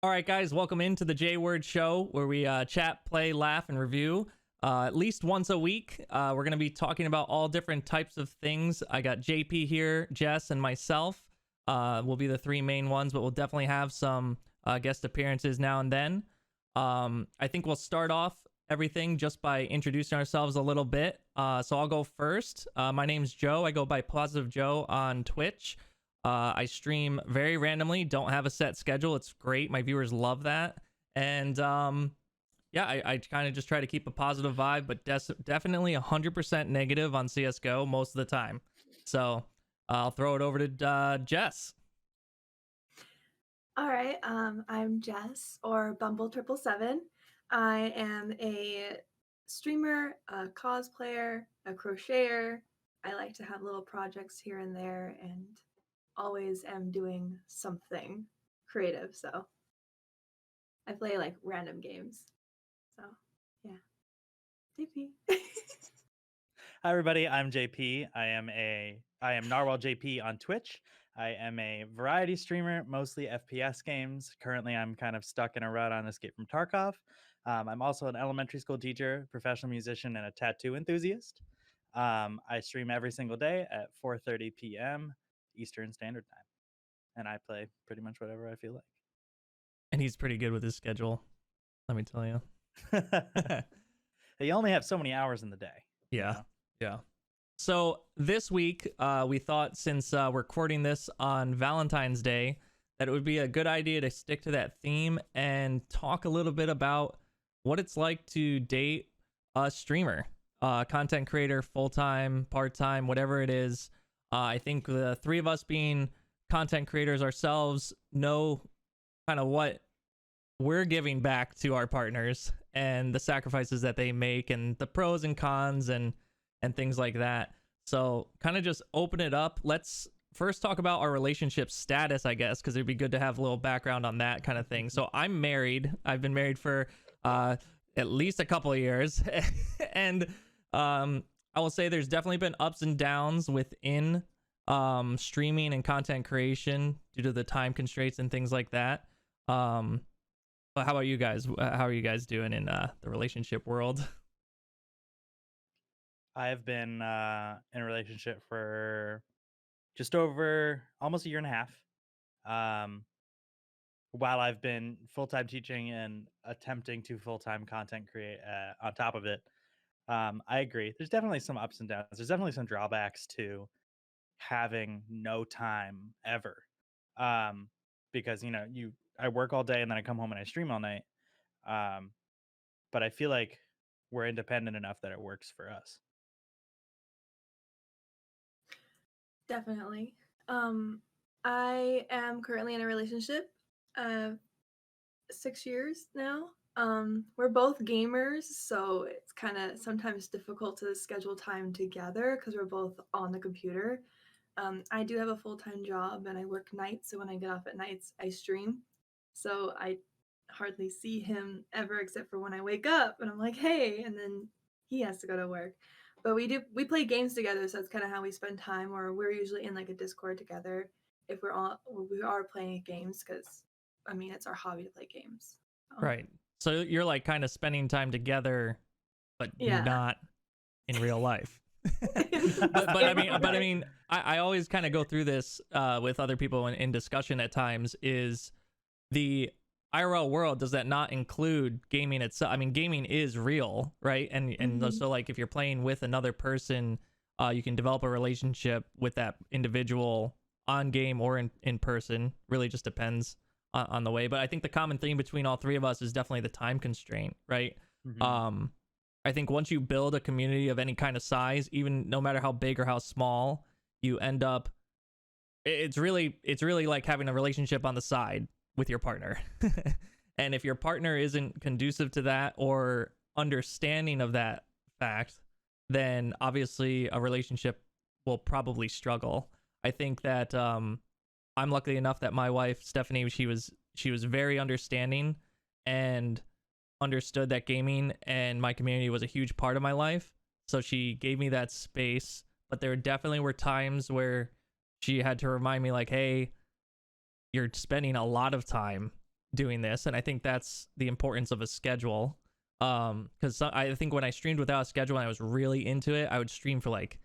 All right, guys, welcome into the J Word Show, where we chat, play, laugh, and review at least once a week. We're going to be talking about all different types of things. I got JP here, Jess, and myself will be the three main ones, but we'll definitely have some guest appearances now and then. I think we'll start off everything just by introducing ourselves a little bit. So I'll go first. My name's Joe. I go by Positive Joe on Twitch. I stream very randomly, don't have a set schedule. It's great. My viewers love that. And yeah, I kind of just try to keep a positive vibe, but definitely 100% negative on CSGO most of the time. So I'll throw it over to Jess. All right, I'm Jess, or Bumble777. I am a streamer, a cosplayer, a crocheter. I like to have little projects here and there, and always am doing something creative. So I play like random games. So yeah, JP. Hi everybody, I'm JP. I am Narwhal JP on Twitch. I am a variety streamer, mostly FPS games. Currently, I'm kind of stuck in a rut on Escape from Tarkov. I'm also an elementary school teacher, professional musician, and a tattoo enthusiast. I stream every single day at 4:30 p.m. Eastern Standard Time, and I play pretty much whatever I feel like. And he's pretty good with his schedule, let me tell you. You only have so many hours in the day. Yeah, you know? yeah. So this week, we thought, since we're recording this on Valentine's Day, that it would be a good idea to stick to that theme and talk a little bit about what it's like to date a streamer, content creator, full-time, part-time, whatever it is. I think the three of us being content creators ourselves know kind of what we're giving back to our partners and the sacrifices that they make and the pros and cons and things like that. So kind of just open it up. Let's first talk about our relationship status, I guess, because it'd be good to have a little background on that kind of thing. So I'm married. I've been married for at least a couple of years. And I will say there's definitely been ups and downs within streaming and content creation due to the time constraints and things like that. But how about you guys? How are you guys doing in the relationship world? I've been in a relationship for just over almost a year and a half. While I've been full-time teaching and attempting to full-time content create on top of it, I agree. There's definitely some ups and downs. There's definitely some drawbacks to having no time ever. Because I work all day and then I come home and I stream all night. But I feel like we're independent enough that it works for us. Definitely. I am currently in a relationship, 6 years now. We're both gamers, so it's kind of sometimes difficult to schedule time together because we're both on the computer. I do have a full-time job and I work nights, so when I get off at nights, I stream. So I hardly see him ever except for when I wake up and I'm like, hey, and then he has to go to work. But we play games together, so that's kind of how we spend time, or we're usually in like a Discord together if we are playing games, because I mean it's our hobby to play games. Right. So you're like kind of spending time together, but Yeah. you're not in real life. but I mean, I always kind of go through this with other people in discussion at times. Is the IRL world, does that not include gaming itself? I mean, gaming is real, right? And so like if you're playing with another person, you can develop a relationship with that individual on game or in person. Really just depends on the way. But I think the common theme between all three of us is definitely the time constraint, right? I think once you build a community of any kind of size, even no matter how big or how small, you end up, it's really like having a relationship on the side with your partner. And if your partner isn't conducive to that or understanding of that fact, then obviously a relationship will probably struggle. I think that I'm lucky enough that my wife Stephanie, she was very understanding and understood that gaming and my community was a huge part of my life, so she gave me that space. But there definitely were times where she had to remind me, like, hey, you're spending a lot of time doing this, and I think that's the importance of a schedule. Because I think when I streamed without a schedule and I was really into it, I would stream for like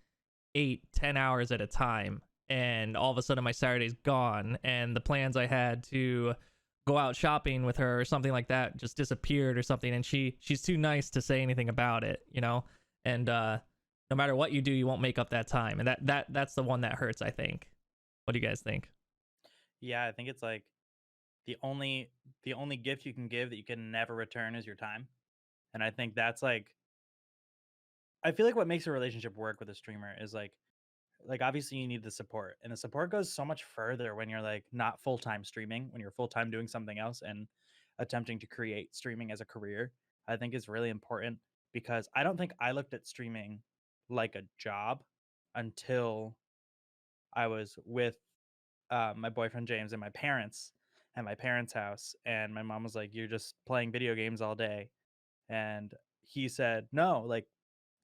8-10 hours at a time, and all of a sudden my Saturday's gone, and the plans I had to go out shopping with her or something like that just disappeared or something, and she's too nice to say anything about it, you know. And no matter what you do, you won't make up that time, and that's the one that hurts, I think. What do you guys think? Yeah, I think it's like the only gift you can give that you can never return is your time. And I think that's like, I feel like what makes a relationship work with a streamer is like obviously you need the support, and the support goes so much further when you're like not full-time streaming, when you're full-time doing something else and attempting to create streaming as a career. I think is really important, because I don't think I looked at streaming like a job until I was with my boyfriend James and my parents at my parents' house, and my mom was like, "You're just playing video games all day," and he said, "No, like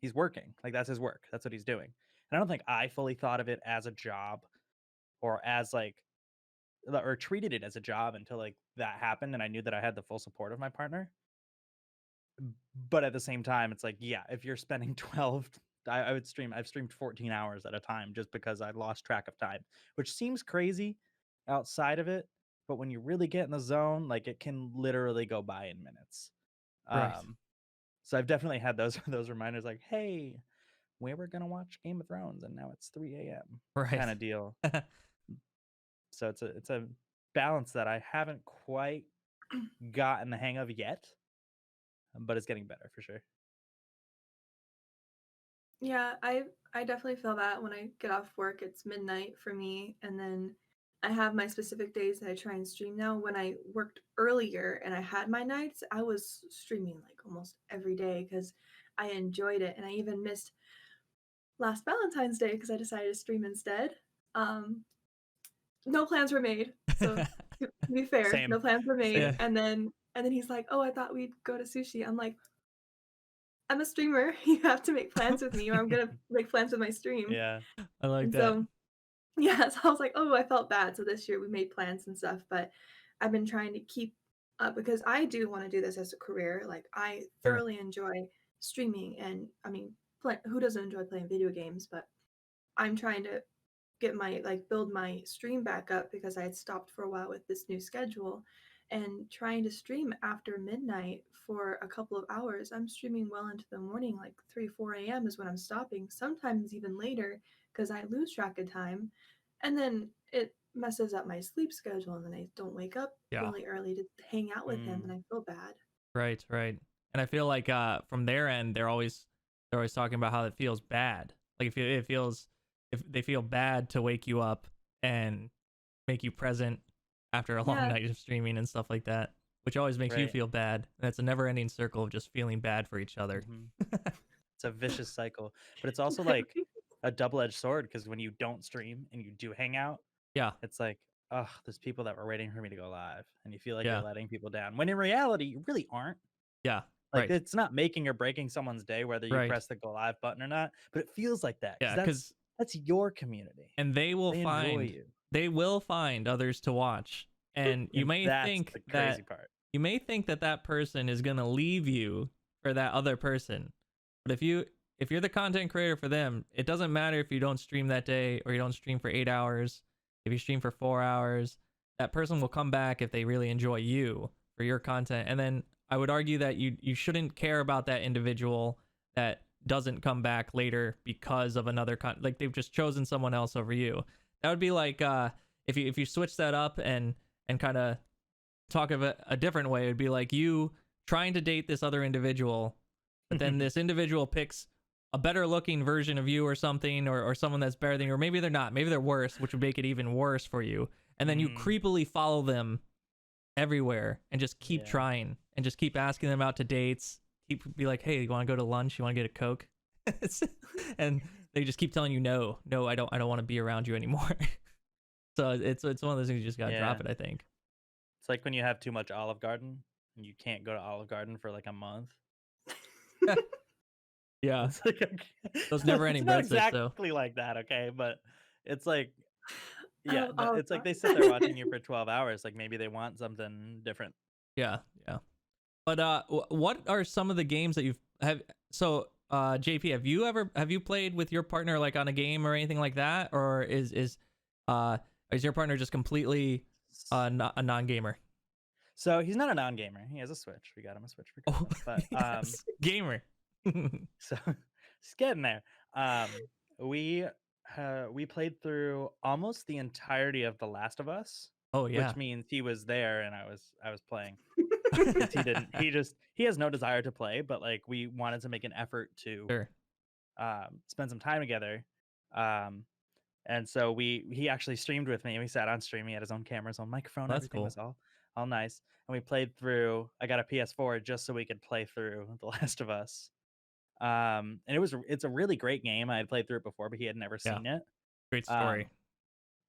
he's working, like that's his work, that's what he's doing." And I don't think I fully thought of it as a job, or as like, or treated it as a job until like that happened, and I knew that I had the full support of my partner. But at the same time, it's like, yeah, if you're spending 12, I would stream, I've streamed 14 hours at a time just because I lost track of time, which seems crazy outside of it. But when you really get in the zone, like it can literally go by in minutes. Right. So I've definitely had those those reminders like, hey, we were gonna watch Game of Thrones and now it's 3 a.m. Right. kind of deal. So it's a balance that I haven't quite gotten the hang of yet, but it's getting better for sure. Yeah, I definitely feel that when I get off work, it's midnight for me, and then I have my specific days that I try and stream now. When I worked earlier and I had my nights, I was streaming like almost every day because I enjoyed it, and I even missed last Valentine's Day because I decided to stream instead. Um, no plans were made, so to be fair, Same. no plans were made. Same. And then he's like, "Oh, I thought we'd go to sushi." I'm like, I'm a streamer. You have to make plans with me, or I'm gonna make plans with my stream. Yeah. I like And that. so, yeah, so I was like, oh, I felt bad. So this year we made plans and stuff, but I've been trying to keep up because I do want to do this as a career. Like, I Sure. thoroughly enjoy streaming, and I mean, who doesn't enjoy playing video games? But I'm trying to get my build my stream back up because I had stopped for a while with this new schedule, and trying to stream after midnight for a couple of hours. I'm streaming well into the morning, like 3-4 a.m. is when I'm stopping, sometimes even later because I lose track of time, and then it messes up my sleep schedule, and then I don't wake up Yeah. really early to hang out with him, and I feel bad. Right. And I feel like from their end, they're always talking about how it feels bad. Like if they feel bad to wake you up and make you present after a long Yeah. night of streaming and stuff like that, which always makes you Right. feel bad. And it's a never-ending circle of just feeling bad for each other. It's a vicious cycle, but it's also like a double-edged sword, because when you don't stream and you do hang out, Yeah. it's like, oh, there's people that were waiting for me to go live, and you feel like Yeah. you're letting people down. When in reality, you really aren't. Yeah. Like Right. it's not making or breaking someone's day whether you Right. press the go live button or not, but it feels like that. Yeah, Because that's your community. and they will They enjoy you. find others to watch. And you And may that's think the crazy part. you may think that person is going to leave you for that other person. But if you're the content creator for them, it doesn't matter if you don't stream that day or you don't stream for 8 hours. If you stream for 4 hours, that person will come back if they really enjoy you for your content. And then I would argue that you shouldn't care about that individual that doesn't come back later because of another like they've just chosen someone else over you. That would be like if you switch that up and kind of talk of it a different way, it'd be like you trying to date this other individual, but then this individual picks a better looking version of you or something, or someone that's better than you, or maybe they're not, maybe they're worse, which would make it even worse for you. And then you creepily follow them everywhere and just keep trying and just keep asking them out to dates. Be like, hey, you want to go to lunch? You want to get a Coke? And they just keep telling you, no, I don't want to be around you anymore. So it's one of those things you just gotta drop it, I think. It's like when you have too much Olive Garden and you can't go to Olive Garden for like a month. Yeah. It's like, Those never ending it's not breakfasts, though. exactly like that, okay? But it's like Yeah, Oh it's like god. they sit there watching you for 12 hours. Like maybe they want something different. Yeah, yeah. But what are some of the games that you've have? So, JP, have you played with your partner like on a game or anything like that, or is your partner just completely not a non-gamer? So he's not a non-gamer. He has a Switch. We got him a Switch for Oh, Christmas. But yes, gamer. so he's getting there. We we played through almost the entirety of The Last of Us, Oh yeah, which means he was there and I was playing. Because he didn't. He has no desire to play, but like we wanted to make an effort to sure. spend some time together. Um, and so he actually streamed with me. We sat on stream. He had his own camera, his own microphone. That's Everything cool. was all nice. And we played through. I got a PS4 just so we could play through The Last of Us. And it's a really great game. I had played through it before, but he had never Yeah, seen it. great Um, story.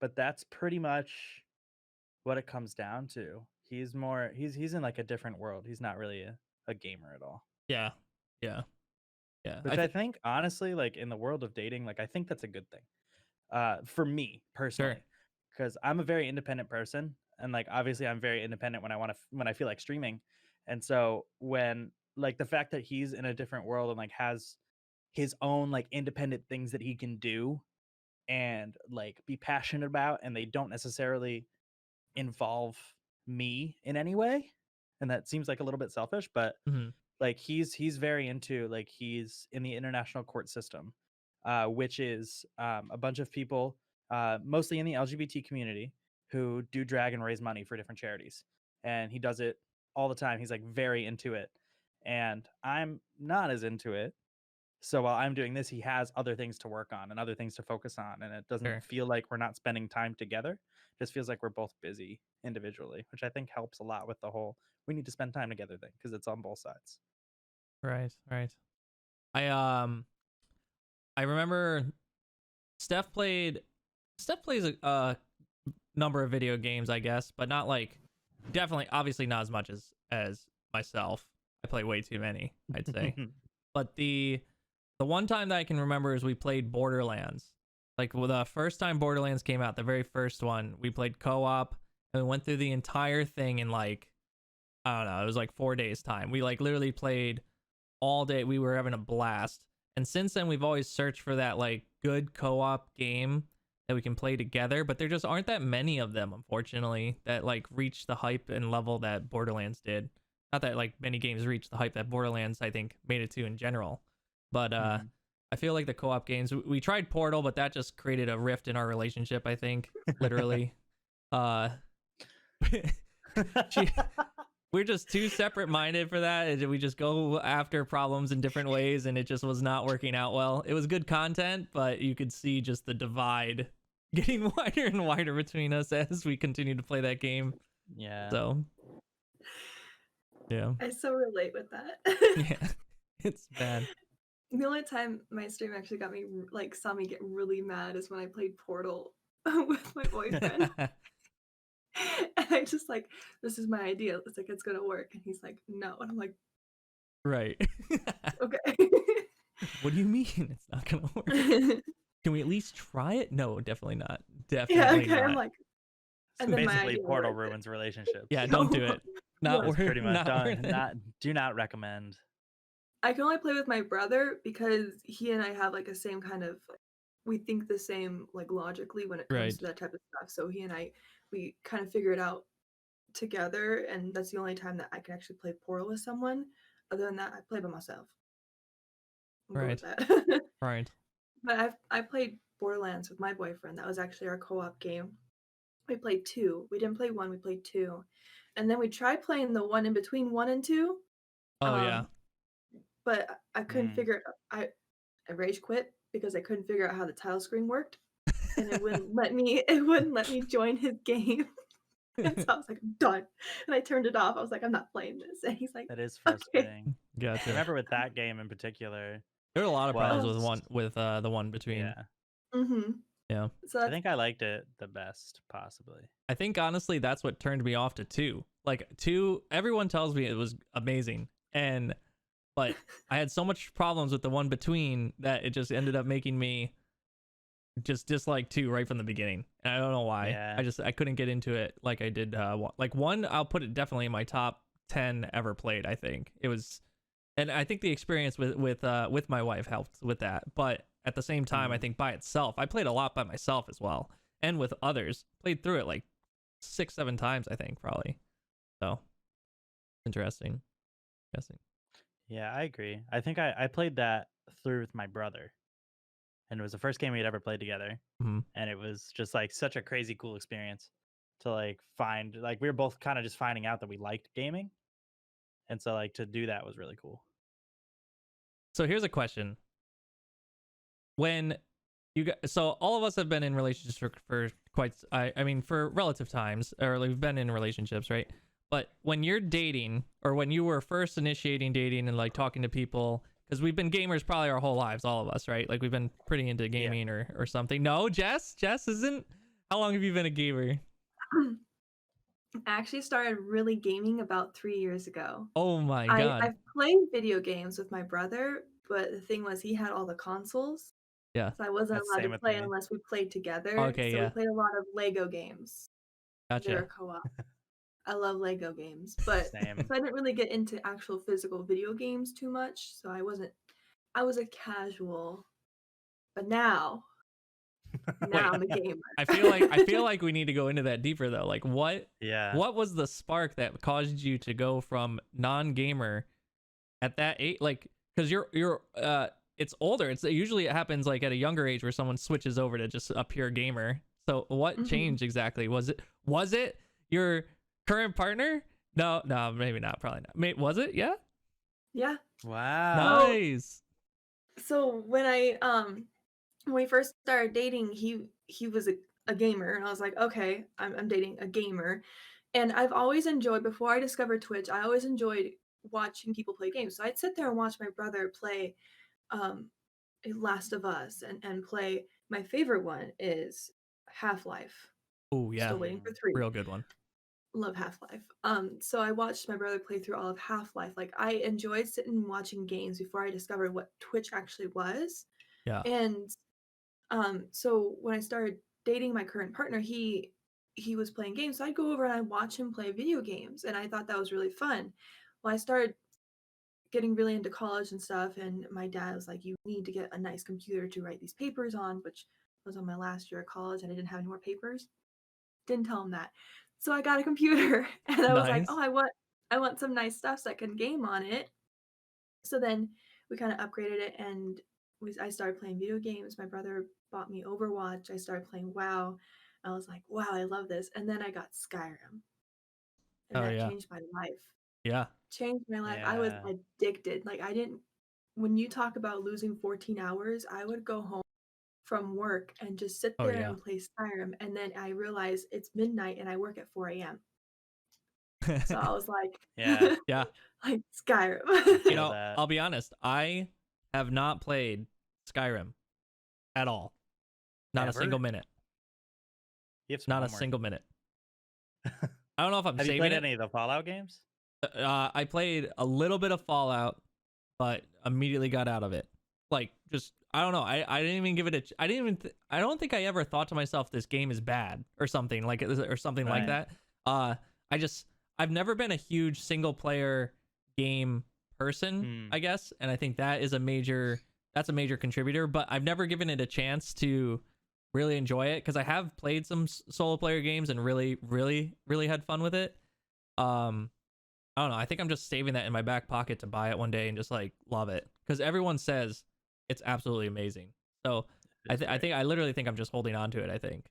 but that's pretty much what it comes down to. He's in like a different world. He's not really a gamer at all. Yeah, yeah, yeah. Which I think honestly, like in the world of dating, like I think that's a good thing. For me Sure. personally, because I'm a very independent person, and like obviously I'm very independent when I feel like streaming, and so when like the fact that he's in a different world and like has his own like independent things that he can do and like be passionate about, and they don't necessarily involve me in any way, and that seems like a little bit selfish, but Mhm. like he's very into like he's in the international court system, which is a bunch of people, mostly in the LGBT community, who do drag and raise money for different charities, and he does it all the time. He's like very into it, and I'm not as into it. So while I'm doing this, he has other things to work on and other things to focus on, and it doesn't Sure. feel like we're not spending time together. It just feels like we're both busy individually, which I think helps a lot with the whole we need to spend time together thing because it's on both sides. Right, right. I I remember Steph played. Steph plays a number of video games, I guess, but not like definitely, obviously not as much as myself. I play way too many, I'd say. But the one time that I can remember is we played Borderlands. Like the first time Borderlands came out, the very first one, we played co-op and we went through the entire thing in like I don't know, it was like 4 days time. We like literally played all day. We were having a blast. And since then we've always searched for that like good co-op game that we can play together, but there just aren't that many of them, unfortunately, that like reach the hype and level that Borderlands did. Not that like many games reach the hype that Borderlands I think made it to in general. But I feel like the co-op games we tried Portal, but that just created a rift in our relationship, I think, literally. She, we're just too separate minded for that. We just go after problems in different ways, and it just was not working out well. It was good content, but you could see just the divide getting wider and wider between us as we continue to play that game. Yeah. So yeah. I so relate with that. Yeah. It's bad. The only time my stream actually got me like saw me get really mad is when I played Portal with my boyfriend. And I just like, this is my idea. It's like it's gonna work. And he's like, no. And I'm like, Right. okay. What do you mean it's not gonna work? Can we at least try it? No, definitely not. Yeah, Definitely okay. not. I'm like, So and then my basically, idea Portal worked. ruins relationships. Yeah, don't do it. Not That's worth. Pretty much Not worth it. do not recommend. I can only play with my brother because he and I have like a same kind of we think the same like logically when it comes Right. to that type of stuff. So he and I we kind of figure it out together, and that's the only time that I can actually play Portal with someone. Other than that, I play by myself. I'm good with that. Right. But I played Borderlands with my boyfriend. That was actually our co-op game. We played 2. We didn't play 1, we played 2. And then we tried playing the one in between 1 and 2. Oh yeah. But I couldn't figure it out. I rage quit because I couldn't figure out how the title screen worked. And it wouldn't let me join his game. And so I was like, I'm done. And I turned it off. I was like, I'm not playing this. And he's like, That is okay. frustrating. I Gotcha. remember with that game in particular. There were a lot of problems with was- the one between. Yeah. Mm-hmm. Yeah. So I think I liked it the best, possibly. I think honestly that's what turned me off to 2. Like 2, everyone tells me it was amazing, but I had so much problems with the one between that it just ended up making me just disliked 2 right from the beginning. And I don't know why. Yeah. I couldn't get into it like I did like 1. I'll put it definitely in my top 10 ever played. I think it was, and I think the experience with my wife helped with that. But at the same time, I think by itself, I played a lot by myself as well, and with others. Played through it like 6-7 times, I think, probably. So interesting. Yeah, I agree. I think I played that through with my brother, and it was the first game we'd ever played together, Mhm. and it was just like such a crazy cool experience to like find, like we were both kind of just finding out that we liked gaming, and so like to do that was really cool. So here's a question: when so all of us have been in relationships for quite I mean for relative times, or like we've been in relationships, right? But when you're dating, or when you were first initiating dating and like talking to people, because we've been gamers probably our whole lives, all of us, right? Like we've been pretty into gaming or something. No, Jess isn't. How long have you been a gamer? I actually started really gaming about 3 years ago. Oh my god. I've played video games with my brother, but the thing was he had all the consoles, Yeah. so I wasn't That's allowed same to with play me. unless we played together. Okay, So we yeah. played a lot of Lego games. They were Gotcha. co-op. I love Lego games, but Same. so I didn't really get into actual physical video games too much. So I was a casual, but now I'm a gamer. I feel like we need to go into that deeper though. Like what was the spark that caused you to go from non-gamer at that age? Like, because you're it's older. It's usually it happens like at a younger age where someone switches over to just a pure gamer. So what changed exactly? Was it your current partner? No, maybe not. Probably not. Was it? Yeah. Yeah. Wow. Nice. So when we first started dating, he was a gamer, and I was like, okay, I'm dating a gamer. And I've always enjoyed, before I discovered Twitch, I always enjoyed watching people play games. So I'd sit there and watch my brother play Last of Us and play. My favorite one is Half-Life. Oh yeah. Still waiting for 3. Real good one. Love Half-Life. So I watched my brother play through all of Half-Life. Like I enjoyed sitting and watching games before I discovered what Twitch actually was. Yeah. And so when I started dating my current partner, he was playing games. So I'd go over and I'd watch him play video games, and I thought that was really fun. Well, I started getting really into college and stuff, and my dad was like, you need to get a nice computer to write these papers on, which was on my last year of college, and I didn't have any more papers. Didn't tell him that. So I got a computer, and I was like, Nice. oh, I want some nice stuff so I can game on it. So then we kind of upgraded it, and I started playing video games. My brother bought me Overwatch. I started playing WoW. I was like, wow, I love this. And then I got Skyrim, and Oh that yeah. changed my life. Yeah. Changed my life. I was addicted. Like I didn't. When you talk about losing 14 hours, I would go home from work and just sit Oh there yeah. and play Skyrim, and then I realized it's midnight and I work at 4 a.m. So I was like, yeah. like Skyrim. You know, I'll be honest. I have not played Skyrim at all. Not a single minute. Not a single minute. I don't know if I'm Have saving you played it. any of the Fallout games? I played a little bit of Fallout, but immediately got out of it. Like, just I don't know. I didn't even give it a. I didn't even. I don't think I ever thought to myself this game is bad or something like like that. I've never been a huge single player game person, I guess, and I think that's a major contributor. But I've never given it a chance to really enjoy it, because I have played some solo player games and really had fun with it. I don't know. I think I'm just saving that in my back pocket to buy it one day and just like love it, because everyone says it's absolutely amazing. So I literally think I'm just holding on to it. I think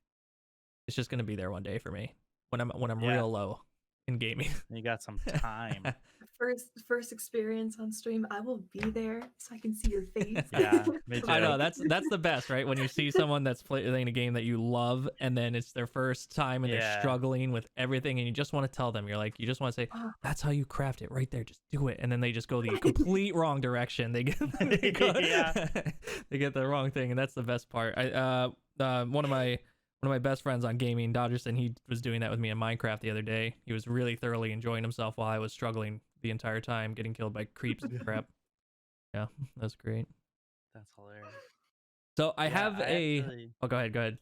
it's just gonna be there one day for me when I'm real low in gaming. You got some time. First experience on stream, I will be there so I can see your face. Yeah, me too. I know that's the best, right? When you see someone that's playing a game that you love, and then it's their first time and they're struggling with everything, and you just want to tell them, you just want to say, that's how you craft it right there, just do it, and then they just go the complete wrong direction. They get they get the wrong thing, and that's the best part. One of my best friends on gaming, Dodgerson, he was doing that with me in Minecraft the other day. He was really thoroughly enjoying himself while I was struggling the entire time, getting killed by creeps and crap. Yeah, that's great. That's hilarious. So I Yeah, have I a. actually, Oh, go ahead. Go ahead.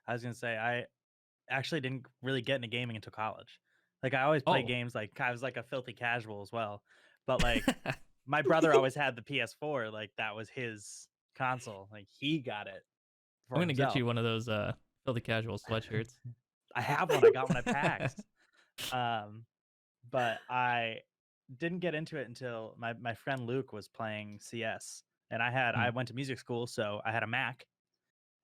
I was gonna say, I actually didn't really get into gaming until college. Like I always played Oh. games. Like I was like a filthy casual as well. But like my brother always had the PS4. Like that was his console. Like he got it I'm for gonna get himself. you one of those filthy casual sweatshirts. I have one. I got one at PAX. Um, but I didn't get into it until my friend Luke was playing CS, and I Hmm. went to music school, so I had a Mac,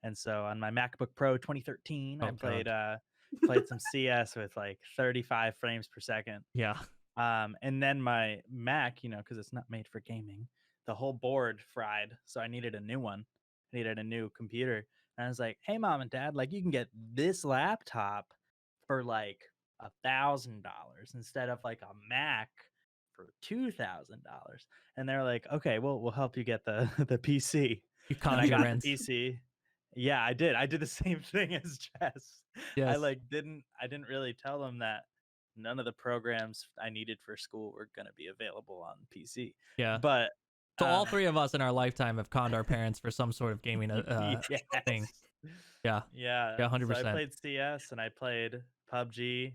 and so on my MacBook Pro 2013, I Oh played god. played some CS with like 35 frames per second. Yeah. And then my Mac, because it's not made for gaming, the whole board fried, so I needed a new one. I needed a new computer, and I was like, "Hey, mom and dad, like you can get this laptop for like $1,000 instead of like a Mac for $2,000." And they're like, "Okay, well, we'll help you get the the PC." You And I conned your got the rents. PC. Yeah, I did. I did the same thing as Jess. I Yes. like I didn't really tell them that none of the programs I needed for school were going to be available on PC. Yeah. But So all three of us in our lifetime have conned our parents for some sort of gaming yes. thing. Yeah. Yeah. Yeah. So I 100%. played CS and I played PUBG,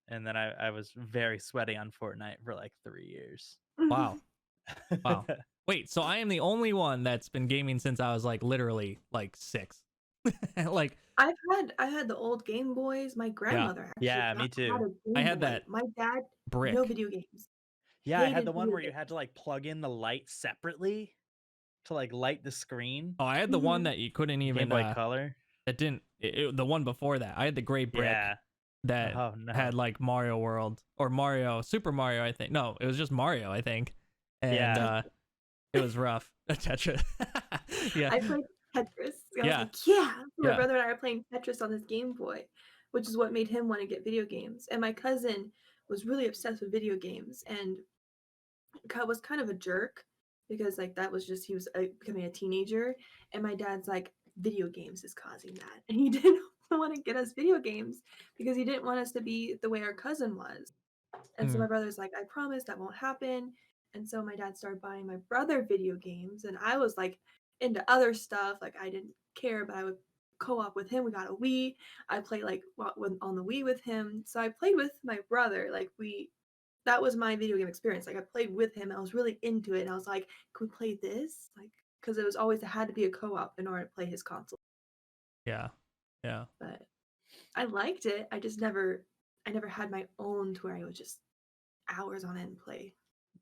and then I was very sweaty on Fortnite for like 3 years. Wow. Wow. Wait. So I am the only one that's been gaming since I was like literally like 6. Like I had the old Game Boys. My grandmother actually Yeah, me had too. a I Game had Boy. that My dad, no brick. video games. Yeah, I had Hated the one video where you had to games. like plug in the light separately to like light the screen. Oh, I had the one that you couldn't Game even Boy Color. that didn't the one before that. I had the gray brick Yeah. that Oh no. had like Mario World or Super Mario, I think. No, it was just Mario, I think. And Yeah. it was rough. Tetris. Yeah. I played Tetris. I was Yeah. like, yeah. My Yeah. brother and I are playing Tetris on this Game Boy, which is what made him want to get video games. And my cousin was really obsessed with video games and was kind of a jerk because like that was just he was becoming a teenager, and my dad's like, video games is causing that, and he didn't want to get us video games because he didn't want us to be the way our cousin was. And so Mm. my brother's like, I promise that won't happen. And so my dad started buying my brother video games, and I was like into other stuff. Like I didn't care, but I would co-op with him. We got a Wii. I played like on the Wii with him. So I played with my brother. Like that was my video game experience. Like I played with him. And I was really into it. And I was like, can we play this? Like, because it was always it had to be a co-op in order to play his console. Yeah. Yeah. But I liked it. I never had my own to where I would just hours on end play.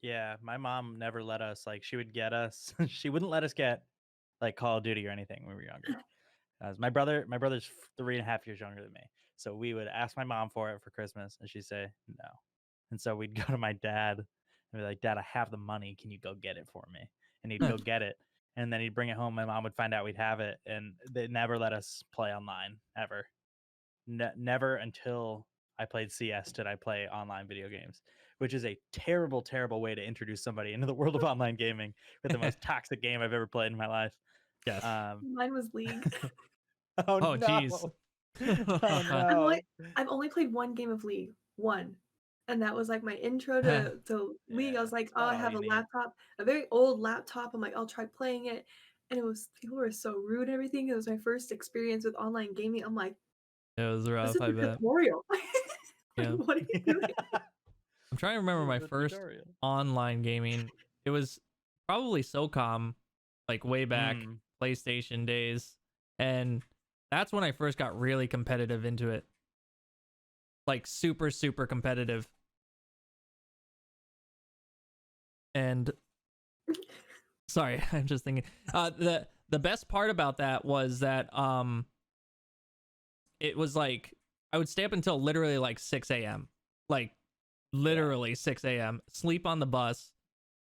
Yeah, my mom never let us, like she would get us she wouldn't let us get like Call of Duty or anything when we were younger. My brother's 3.5 years younger than me. So we would ask my mom for it for Christmas and she'd say no. And so we'd go to my dad and be like, "Dad, I have the money. Can you go get it for me?" And he'd go get it. And then he'd bring it home. My mom would find out we'd have it. And they never let us play online ever. Never until I played CS did I play online video games, which is a terrible, terrible way to introduce somebody into the world of online gaming with the most toxic game I've ever played in my life. Yes. Mine was League. Oh Oh, no. jeez. Oh no. I've only played one game of League. One. And that was like my intro to League. I was like, it's oh, about I all have you a need. laptop, a very old laptop. I'm like, I'll try playing it. And people were so rude and everything. It was my first experience with online gaming. I'm like, It was this rough, is I a bet. tutorial. Like, Yeah. what are you doing? I'm trying to remember This my is a first tutorial. online gaming. It was probably SOCOM, like way back PlayStation days, and that's when I first got really competitive into it. Like super, super competitive. And sorry, I'm just thinking. The best part about that was that it was like I would stay up until literally like 6 a.m. Like literally 6 a.m. Sleep on the bus,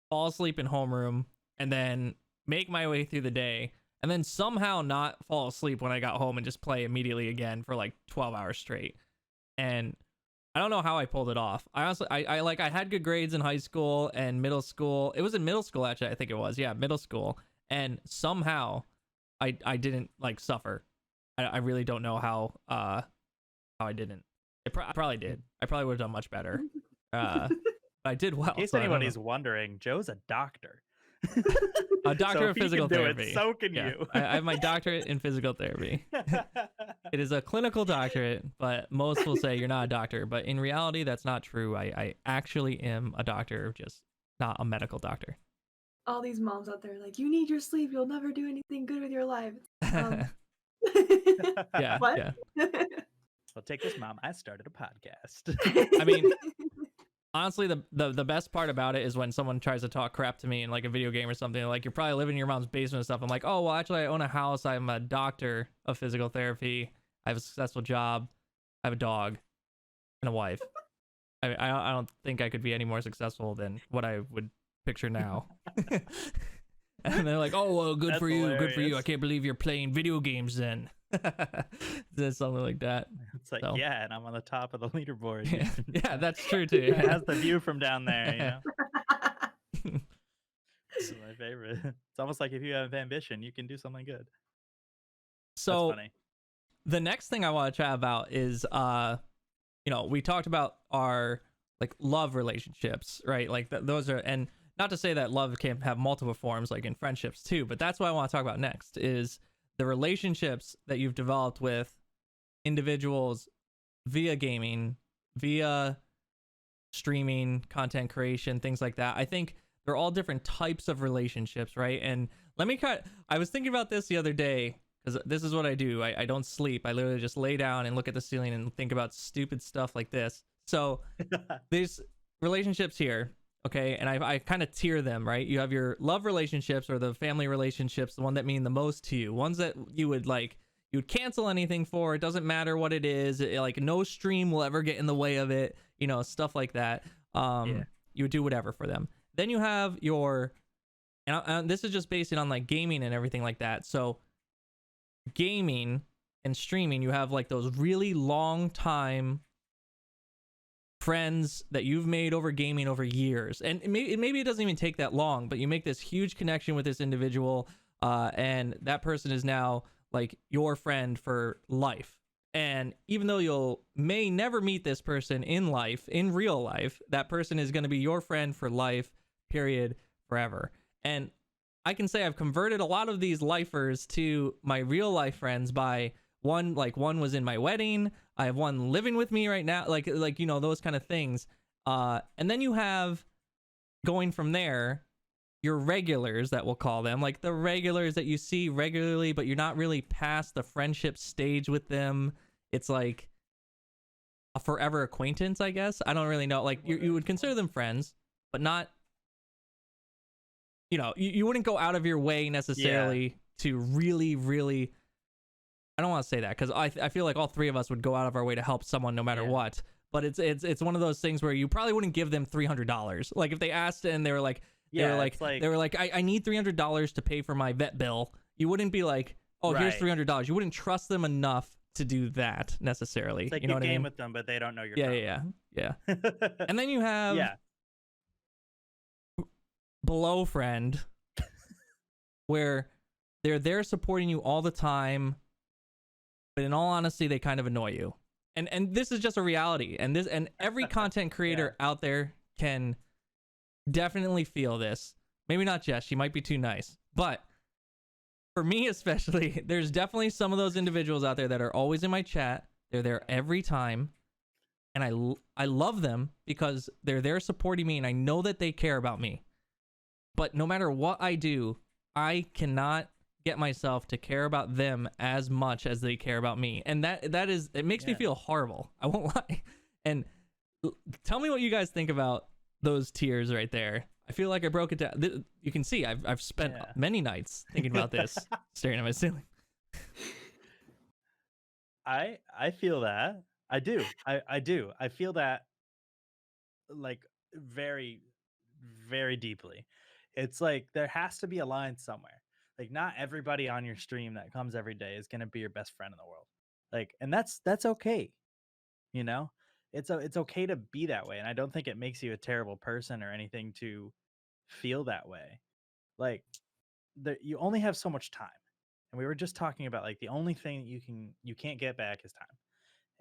fall asleep in homeroom, and then make my way through the day, and then somehow not fall asleep when I got home and just play immediately again for like 12 hours straight. And I don't know how I pulled it off. I had good grades in high school and middle school. It was in middle school actually, I think it was. Yeah, middle school. And somehow I didn't like suffer. I really don't know how I didn't. I probably did. I probably would have done much better. But I did well. In case so I don't know. anybody's wondering, Joe's a doctor. A doctor So of if he physical can do therapy. it, so can Yeah, you. I have my doctorate in physical therapy. It is a clinical doctorate, but most will say you're not a doctor. But in reality, that's not true. I actually am a doctor, just not a medical doctor. All these moms out there like, you need your sleep. You'll never do anything good with your life. Yeah, What? yeah. Well, take this, Mom. I started a podcast. I mean, honestly, the best part about it is when someone tries to talk crap to me in like a video game or something. Like, you're probably living in your mom's basement and stuff. I'm like, oh, well, actually, I own a house. I'm a doctor of physical therapy. I have a successful job. I have a dog and a wife. I mean, I don't think I could be any more successful than what I would picture now. And they're like, oh, well, good That's for you. Good for you. I hilarious. can't believe you're playing video games then. There's something like that. It's like, So- yeah, and I'm on the top of the leaderboard. Yeah, yeah, that's true too. It has the view from down there, you know? This is my favorite. It's almost like if you have ambition, you can do something good. So That's funny. the next thing I want to chat about is we talked about our like love relationships, right? Like those are, and not to say that love can have multiple forms like in friendships too, but that's what I want to talk about next is the relationships that you've developed with individuals via gaming, via streaming, content creation, things like that. I think they're all different types of relationships, right? And I was thinking about this the other day because this is what I do. I don't sleep. I literally just lay down and look at the ceiling and think about stupid stuff like this. So there's relationships here, okay? And I kind of tier them, right? You have your love relationships or the family relationships, the one that mean the most to you, ones that you would cancel anything for. It doesn't matter what it is. Like no stream will ever get in the way of it, stuff like that. You would do whatever for them. Then you have your, and this is just based on like gaming and everything like that. So gaming and streaming, you have like those really long time friends that you've made over gaming over years, and maybe it doesn't even take that long, but you make this huge connection with this individual, and that person is now like your friend for life. And even though you'll may never meet this person in real life, that person is going to be your friend for life, period, forever. And I can say I've converted a lot of these lifers to my real life friends by one was in my wedding. I have one living with me right now, like those kind of things. And then you have, going from there, your regulars, that we'll call them, like the regulars that you see regularly, but you're not really past the friendship stage with them. It's like a forever acquaintance, I guess. I don't really know. Like you would consider them friends, but not, you wouldn't go out of your way necessarily to really, really, I don't want to say that because I feel like all three of us would go out of our way to help someone no matter what. But it's one of those things where you probably wouldn't give them $300. Like if they asked and they were like, I need $300 to pay for my vet bill. You wouldn't be like, oh, here's $300. You wouldn't trust them enough to do that necessarily. It's like you know what I mean? with them, but they don't know your yeah. And then you have below friend, where they're there supporting you all the time, but in all honesty, they kind of annoy you. And this is just a reality. And every content creator out there can definitely feel this. Maybe not Jess, she might be too nice. But for me especially, there's definitely some of those individuals out there that are always in my chat. They're there every time. And I love them because they're there supporting me and I know that they care about me. But no matter what I do, I cannot get myself to care about them as much as they care about me. And it makes me feel horrible. I won't lie. And tell me what you guys think about those tiers right there. I feel like I broke it down. You can see I've spent many nights thinking about this, staring at my ceiling. I feel that. I do. I do. I feel that like very, very deeply. It's like there has to be a line somewhere. Like not everybody on your stream that comes every day is going to be your best friend in the world. Like, and that's okay. It's okay to be that way. And I don't think it makes you a terrible person or anything to feel that way. Like you only have so much time. And we were just talking about like the only thing you can't get back is time.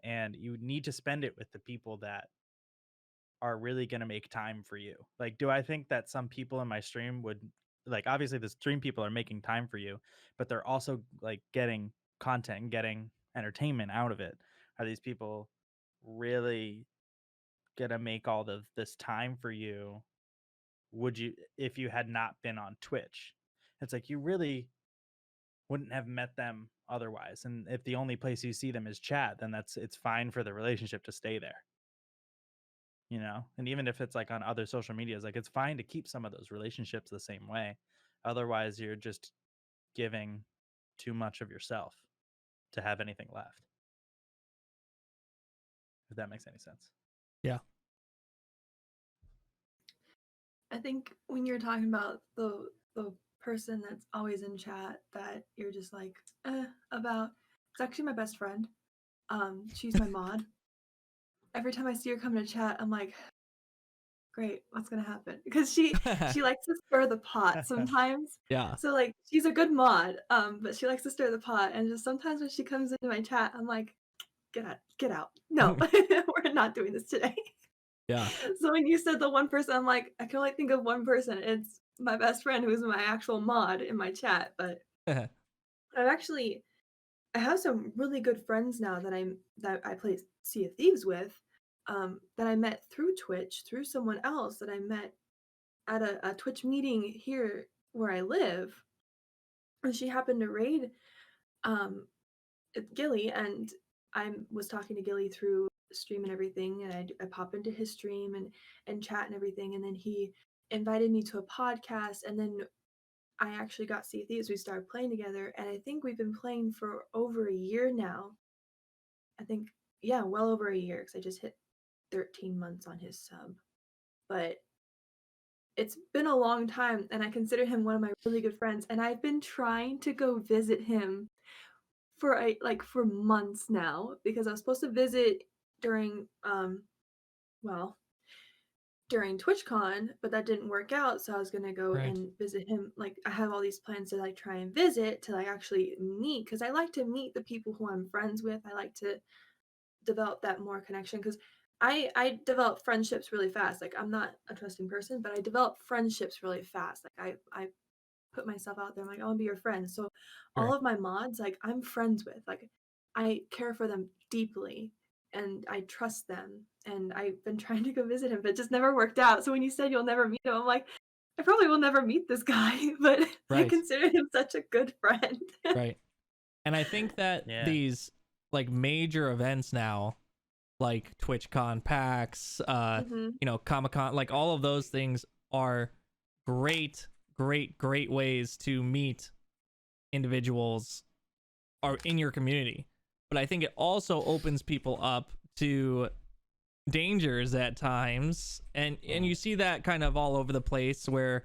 And you need to spend it with the people that are really going to make time for you. Like, do I think that some people in my stream would like obviously the stream people are making time for you, but they're also like getting content and getting entertainment out of it. Are these people really gonna make all of this time for you? Would you, if you had not been on Twitch? It's like you really wouldn't have met them otherwise. And if the only place you see them is chat, then it's fine for the relationship to stay there. You know, and even if it's like on other social medias, like it's fine to keep some of those relationships the same way. Otherwise, you're just giving too much of yourself to have anything left. If that makes any sense. Yeah. I think when you're talking about the person that's always in chat that you're just like about, it's actually my best friend. She's my mod. Every time I see her come to chat, I'm like, great, what's gonna happen? Because she likes to stir the pot sometimes. Yeah. So like she's a good mod, but she likes to stir the pot, and just sometimes when she comes into my chat, I'm like, get out. No, we're not doing this today. Yeah. So when you said the one person, I'm like, I can only think of one person. It's my best friend who's my actual mod in my chat. But I have some really good friends now that I play Sea of Thieves with, that I met through Twitch, through someone else that I met at a Twitch meeting here where I live. And she happened to raid Gilly, and I was talking to Gilly through stream and everything, and I pop into his stream and chat and everything, and then he invited me to a podcast, and then I actually got Sea Thieves. We started playing together, and I think we've been playing for over a year now. I think, yeah, well over a year, because I just hit 13 months on his sub. But it's been a long time, and I consider him one of my really good friends, and I've been trying to go visit him for months now, because I was supposed to visit during during TwitchCon, but that didn't work out, so I was gonna go Right. and visit him. Like I have all these plans to like try and visit, to like actually meet, because I like to meet the people who I'm friends with. I like to develop that more connection, because I develop friendships really fast. Like I'm not a trusting person, but I develop friendships really fast. Like I put myself out there. I'm like, I want to be your friend. So all Right. of my mods, like I'm friends with, like I care for them deeply and I trust them. And I've been trying to go visit him, but it just never worked out. So when you said you'll never meet him, I'm like, I probably will never meet this guy, but I Right. consider him such a good friend. Right. And I think that Yeah. these like major events now, like TwitchCon, PAX, Mhm. you know, Comic-Con, like all of those things are great ways to meet individuals are in your community. But I think it also opens people up to dangers at times, and you see that kind of all over the place, where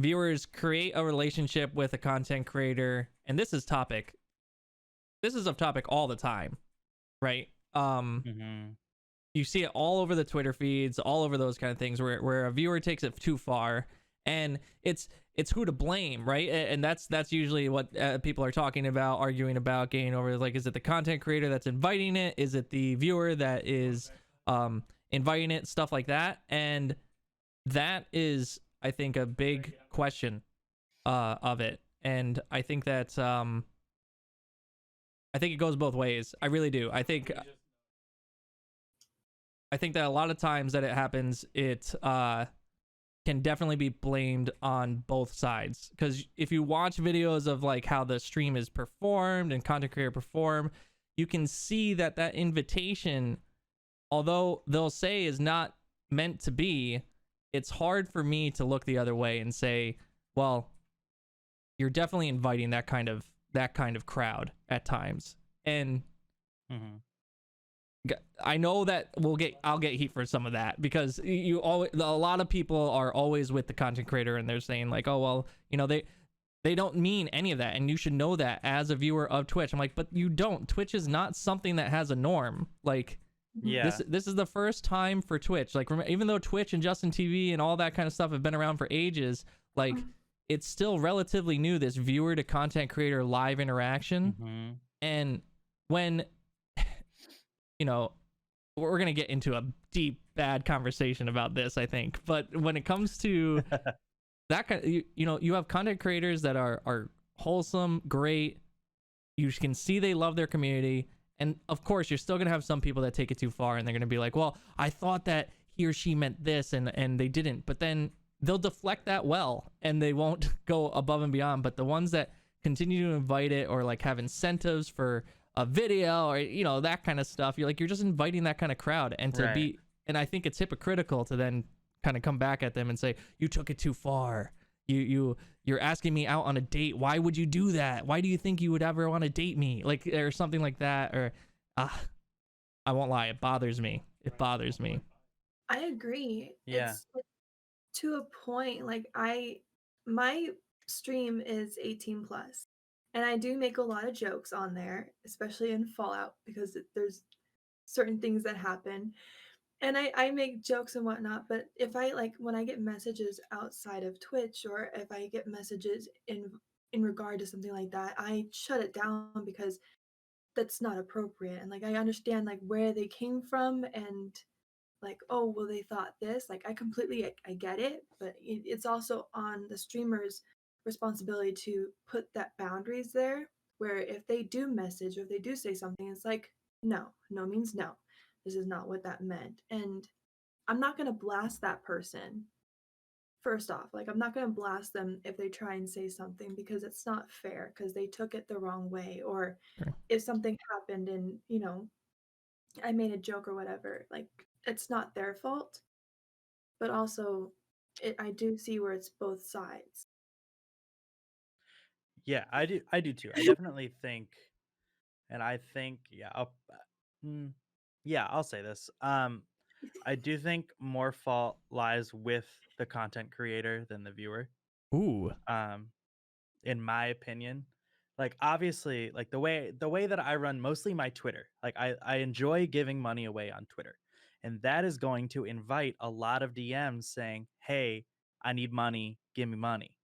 viewers create a relationship with a content creator, and this is a topic all the time, right? Mm-hmm. You see it all over the Twitter feeds, all over those kind of things, where a viewer takes it too far, and it's who to blame, right? And that's usually what people are talking about, arguing about, getting over. Like, is it the content creator that's inviting it? Is it the viewer that is inviting it? Stuff like that, and that is, I think, a big question of it. And I think that I think it goes both ways. I really do. I think that a lot of times that it happens, it can definitely be blamed on both sides. Because if you watch videos of like how the stream is performed and content creator perform, you can see that invitation, although they'll say is not meant to be, it's hard for me to look the other way and say, well, you're definitely inviting that kind of crowd at times. And I know that I'll get heat for some of that, because a lot of people are always with the content creator and they're saying like, oh, well, you know, they don't mean any of that, and you should know that as a viewer of Twitch. I'm like, but you don't. Twitch is not something that has a norm. Like, yeah, this is the first time for Twitch. Like, even though Twitch and Justin TV and all that kind of stuff have been around for ages, like it's still relatively new, this viewer to content creator live interaction. And when, you know, we're going to get into a deep, bad conversation about this, I think. But when it comes to that kind of, you know, you have content creators that are wholesome, great. You can see they love their community. And of course, you're still going to have some people that take it too far, and they're going to be like, well, I thought that he or she meant this, and they didn't. But then they'll deflect that well, and they won't go above and beyond. But the ones that continue to invite it, or like have incentives for a video, or, you know, that kind of stuff, you're just inviting that kind of crowd. And to be, and I think it's hypocritical to then kind of come back at them and say, you took it too far. You're asking me out on a date. Why would you do that? Why do you think you would ever want to date me? Like, or something like that. Or I won't lie, it bothers me. It bothers me. I agree. Yeah. It's to a point. Like, my stream is 18 plus, and I do make a lot of jokes on there, especially in Fallout, because there's certain things that happen. And I make jokes and whatnot, but if I like when I get messages outside of Twitch, or if I get messages in regard to something like that, I shut it down because that's not appropriate. And like I understand like where they came from, and like, oh well, they thought this. Like I get it, but it's also on the streamer's responsibility to put that boundaries there, where if they do message or if they do say something, it's like no means no. This is not what that meant. And I'm not going to blast that person. First off, like I'm not going to blast them if they try and say something, because it's not fair, because they took it the wrong way. Or Sure. if something happened and, you know, I made a joke or whatever, like it's not their fault. But also I do see where it's both sides. Yeah, I do too. I definitely think, and I think, yeah, I'll say this. I do think more fault lies with the content creator than the viewer. Ooh. In my opinion, like obviously, like the way that I run mostly my Twitter, like I enjoy giving money away on Twitter, and that is going to invite a lot of DMs saying, "Hey, I need money, give me money."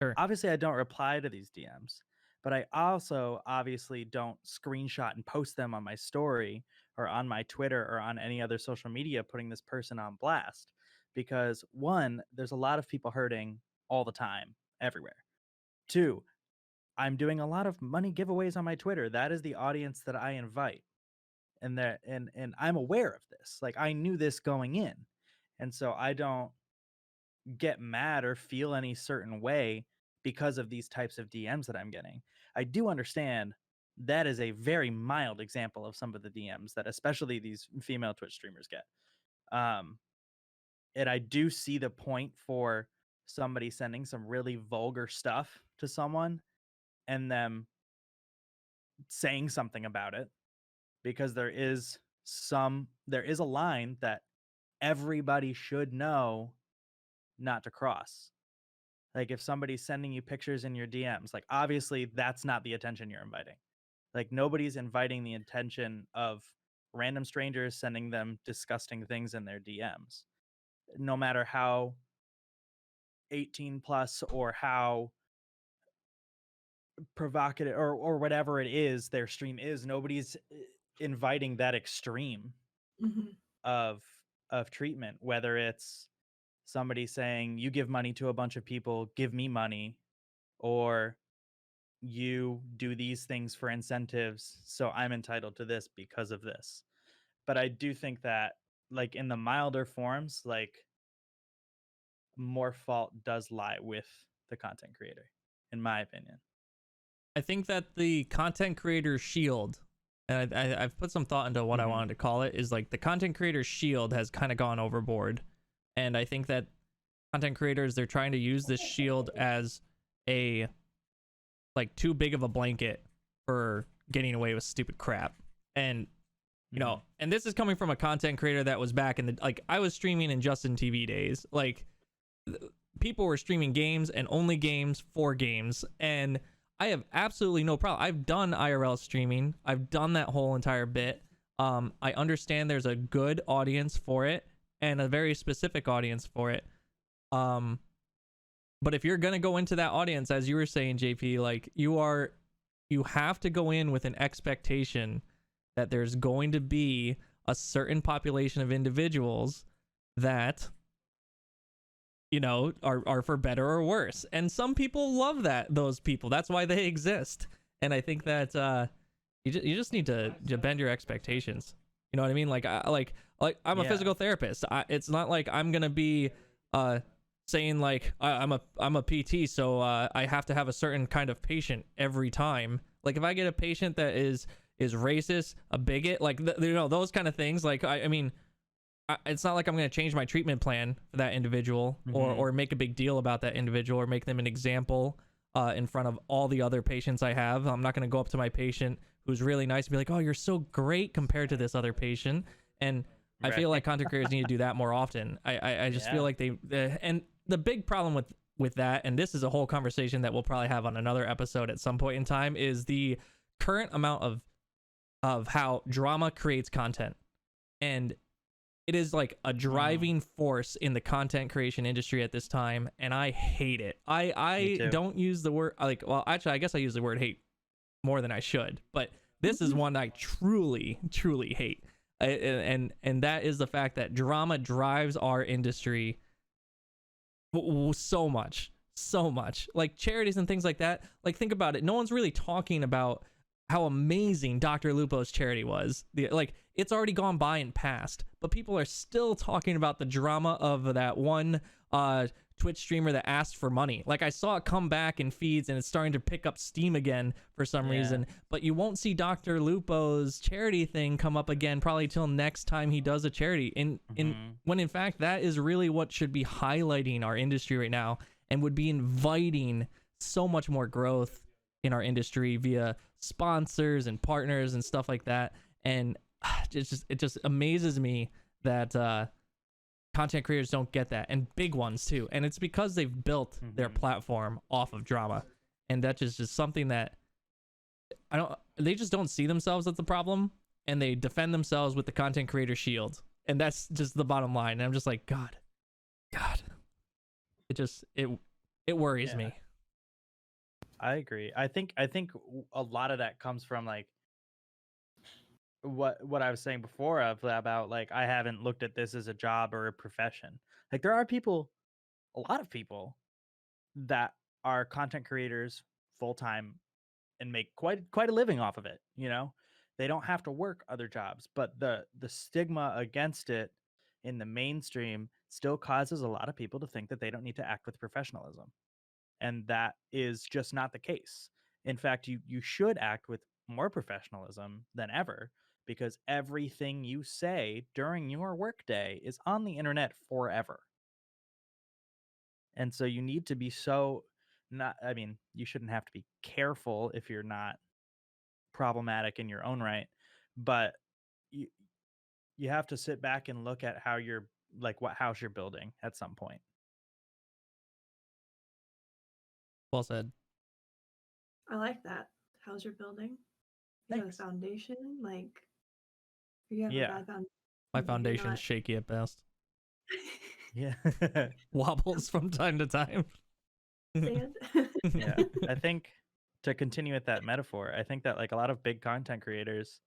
Sure. Obviously, I don't reply to these DMs, but I also obviously don't screenshot and post them on my story or on my Twitter or on any other social media, putting this person on blast. Because one, there's a lot of people hurting all the time, everywhere. Two, I'm doing a lot of money giveaways on my Twitter. That is the audience that I invite. And I'm aware of this. Like I knew this going in. And so I don't get mad or feel any certain way because of these types of DMs that I'm getting. I do understand that is a very mild example of some of the DMs that especially these female Twitch streamers get. And I do see the point for somebody sending some really vulgar stuff to someone and them saying something about it, because there is a line that everybody should know not to cross. Like if somebody's sending you pictures in your DMs, like obviously that's not the attention you're inviting. Like nobody's inviting the attention of random strangers sending them disgusting things in their DMs. No matter how 18 plus or how provocative or whatever it is their stream is, nobody's inviting that extreme Mm-hmm. of treatment, whether it's somebody saying you give money to a bunch of people, give me money, or you do these things for incentives, so I'm entitled to this because of this. But I do think that like in the milder forms, like more fault does lie with the content creator, in my opinion. I think that the content creator shield, and I've put some thought into what I wanted to call it, is like the content creator shield has kind of gone overboard. And I think that content creators, they're trying to use this shield as a like too big of a blanket for getting away with stupid crap. And you know, and this is coming from a content creator that was back in the, like I was streaming in Justin TV days. Like people were streaming games and only games for games, and I have absolutely no problem. I've done IRL streaming. I've done that whole entire bit. I understand there's a good audience for it and a very specific audience for it. But if you're going to go into that audience, as you were saying, JP, like you have to go in with an expectation that there's going to be a certain population of individuals that are for better or worse. And some people love those people. That's why they exist. And I think that you just need to bend your expectations. You know what I mean? Like I'm a physical therapist. It's not like I'm gonna be saying like I'm a PT, so I have to have a certain kind of patient every time. Like if I get a patient that is racist, a bigot, like those kind of things. Like I mean, it's not like I'm going to change my treatment plan for that individual or make a big deal about that individual or make them an example in front of all the other patients I have. I'm not going to go up to my patient who's really nice and be like, oh, you're so great compared to this other patient. And I feel like content creators need to do that more often. I just feel like and the big problem with that, and this is a whole conversation that we'll probably have on another episode at some point in time, is the current amount of how drama creates content. And it is like a driving force in the content creation industry at this time, and I hate it. I don't use the word actually I guess I use the word hate more than I should, but this is one I truly hate. And that is the fact that drama drives our industry so much. Like charities and things like that. Like think about it. No one's really talking about how amazing Dr. Lupo's charity was. It's already gone by and past, but people are still talking about the drama of that one Twitch streamer that asked for money. Like I saw it come back in feeds and it's starting to pick up steam again for some reason, but you won't see Dr. Lupo's charity thing come up again probably till next time he does a charity. When in fact that is really what should be highlighting our industry right now and would be inviting so much more growth in our industry via sponsors and partners and stuff like that. And it just amazes me that content creators don't get that, and big ones too. And it's because they've built their platform off of drama, and that's just something that they just don't see themselves as the problem, and they defend themselves with the content creator shield, and that's just the bottom line. And I'm just like, God, it worries me. I agree. I think a lot of that comes from like what I was saying before about like I haven't looked at this as a job or a profession. Like there are a lot of people that are content creators full time and make quite a living off of it, They don't have to work other jobs, but the stigma against it in the mainstream still causes a lot of people to think that they don't need to act with professionalism. And that is just not the case. In fact, you should act with more professionalism than ever, because everything you say during your workday is on the internet forever. And so you need to be you shouldn't have to be careful if you're not problematic in your own right, but you have to sit back and look at how you're like what house you're building at some point. Well said. I like that. How's your building? You have a foundation? Like, you have a bad foundation? My foundation's shaky at best. Yeah. Wobbles from time to time. Sand? Yeah. I think to continue with that metaphor, I think that like a lot of big content creators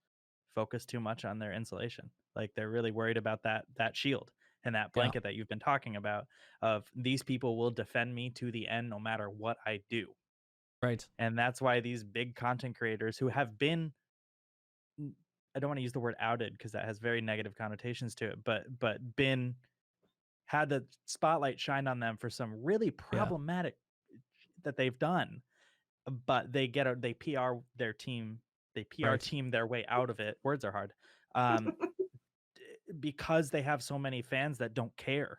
focus too much on their insulation. Like they're really worried about that shield and that blanket that you've been talking about of these people will defend me to the end no matter what I do. Right. And that's why these big content creators who have been, I don't want to use the word outed because that has very negative connotations to it, but had the spotlight shined on them for some really problematic that they've done, but they PR their team, team their way out of it. Words are hard. Because they have so many fans that don't care,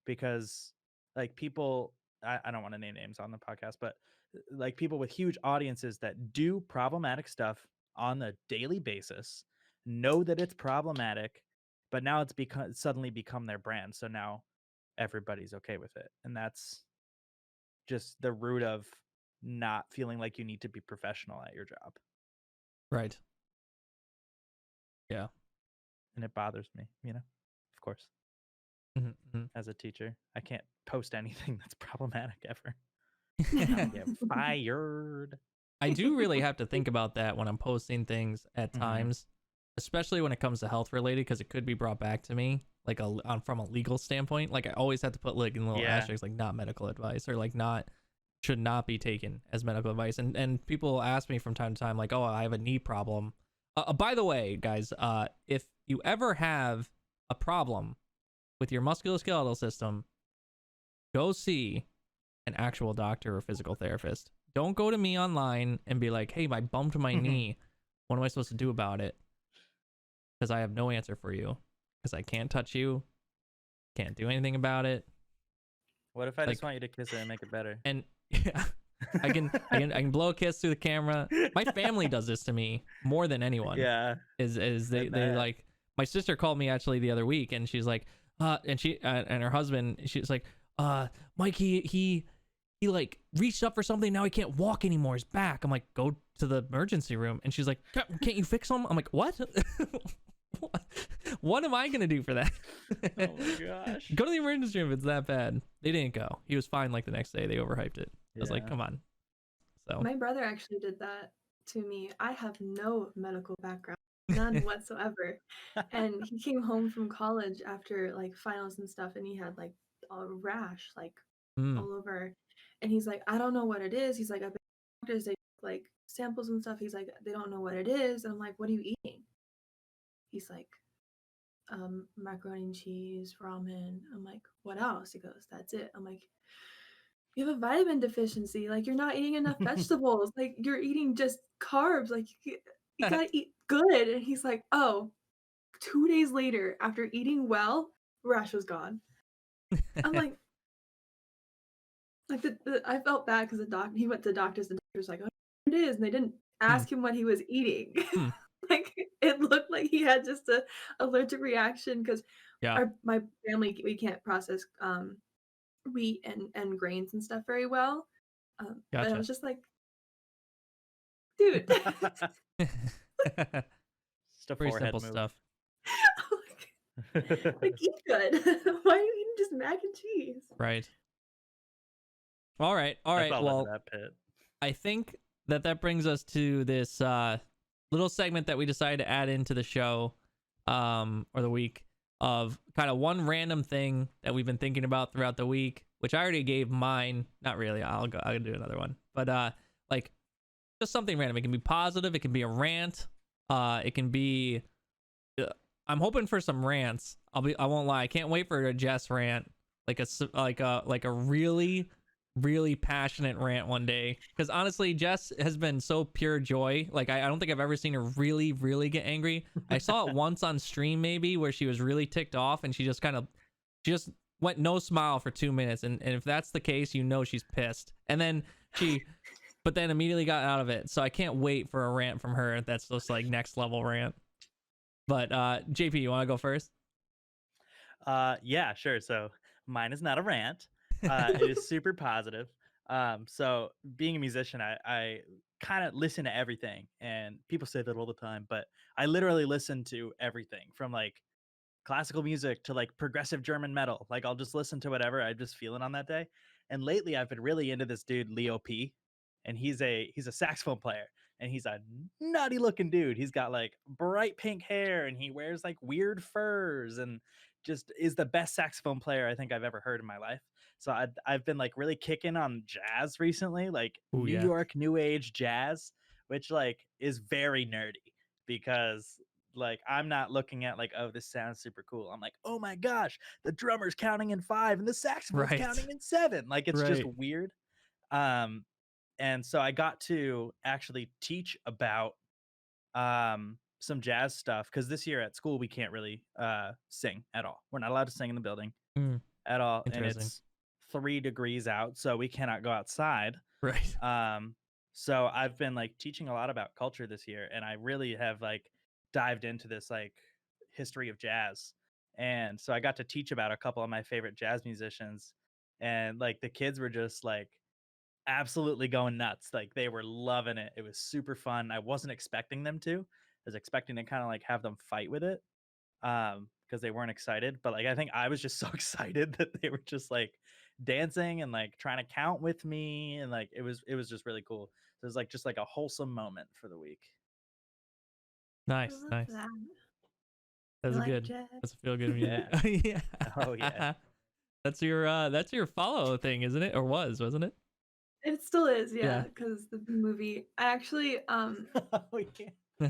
because like people, I don't want to name names on the podcast, but like people with huge audiences that do problematic stuff on a daily basis know that it's problematic, but now it's suddenly become their brand. So now everybody's okay with it. And that's just the root of not feeling like you need to be professional at your job. Right. Yeah. And it bothers me, of course. As a teacher, I can't post anything that's problematic ever. I'll get fired. I do really have to think about that when I'm posting things at times, especially when it comes to health related, because it could be brought back to me. like from a legal standpoint. Like I always have to put like in little Yeah. asterisks, like not medical advice, or like not should not be taken as medical advice. And people ask me from time to time, like, oh, I have a knee problem. By the way, guys, if you ever have a problem with your musculoskeletal system, go see an actual doctor or physical therapist. Don't go to me online and be like, hey, I bumped my knee. What am I supposed to do about it? Because I have no answer for you. Because I can't touch you. Can't do anything about it. What if I Like- just want you to kiss it and make it better? And yeah, I can blow a kiss through the camera. My family does this to me more than anyone. Yeah. Is they bet. like, my sister called me actually the other week, and she's like, and she and her husband, she's like, Mike, he like reached up for something, now he can't walk anymore, his back. I'm like, go to the emergency room. And she's like, can't you fix him? I'm like, what? What am I gonna do for that? Oh my gosh. Go to the emergency room if it's that bad. They didn't go. He was fine like the next day. They overhyped it. I was like, Yeah. come on. So My brother actually did that to me. I have no medical background, none whatsoever. And he came home from college after like finals and stuff, and he had like a rash like all over. And he's like, I don't know what it is. He's like, I've been to doctors, they like samples and stuff. He's like, they don't know what it is. And I'm like, what are you eating? He's like, macaroni and cheese, ramen. I'm like, what else? He goes, that's it. I'm like, you have a vitamin deficiency. Like, you're not eating enough vegetables. Like, you're eating just carbs. Like, you gotta eat good. And he's like, oh, 2 days later, after eating well, rash was gone. I'm like I felt bad because he went to the doctors. The doctor's like, oh, it is. And they didn't ask him what he was eating. Like, it looked like he had just a allergic reaction because yeah, my family, we can't process wheat and grains and stuff very well. But I gotcha. was just like, dude, Just a Pretty forehead simple move. stuff. like eat good. Why are you eating just mac and cheese? Right. All right. I fell Well, into that pit. I think that brings us to this little segment that we decided to add into the show, or the week, of kind of one random thing that we've been thinking about throughout the week, which I already gave mine. Not really. I'll do another one, but like just something random. It can be positive. It can be a rant. It can be. I'm hoping for some rants. I won't lie. I can't wait for a Jess rant, like a really passionate rant one day, because honestly Jess has been so pure joy. Like I don't think I've ever seen her really get angry. I saw it once on stream maybe where she was really ticked off and she just went no smile for 2 minutes, and if that's the case, you know she's pissed, and then but then immediately got out of it. So I can't wait for a rant from her that's just like next level rant. But JP, you want to go first? Yeah, sure. So mine is not a rant. It is super positive. So being a musician, I kind of listen to everything, and people say that all the time, but I literally listen to everything from like classical music to like progressive German metal. Like I'll just listen to whatever I'm just feeling on that day. And lately I've been really into this dude, Leo P. And he's a saxophone player, and he's a nutty looking dude. He's got like bright pink hair, and he wears like weird furs, and just is the best saxophone player I think I've ever heard in my life. So I've been like really kicking on jazz recently, like Ooh, New yeah. York New Age jazz, which like is very nerdy because like I'm not looking at like, oh, this sounds super cool. I'm like, oh my gosh, the drummer's counting in 5 and the saxophone's Right. counting in 7. Like it's just Right. weird. And so I got to actually teach about some jazz stuff, because this year at school we can't really sing at all. We're not allowed to sing in the building at all, and Interesting. it's 3 degrees out, so we cannot go outside. Right. So I've been like teaching a lot about culture this year, and I really have like dived into this like history of jazz. And so I got to teach about a couple of my favorite jazz musicians, and like the kids were just like absolutely going nuts. Like they were loving it. It was super fun. I wasn't expecting them to. I was expecting to kind of like have them fight with it, because they weren't excited. But like I think I was just so excited that they were just like dancing and like trying to count with me, and like it was just really cool. So it was like just like a wholesome moment for the week. Nice. I love Nice. that. That's like good. Jess. That's a feel good music. Yeah. Oh, yeah. That's your follow thing, isn't it? Or wasn't it? It still is, Yeah. yeah, because the movie. I actually Oh, yeah.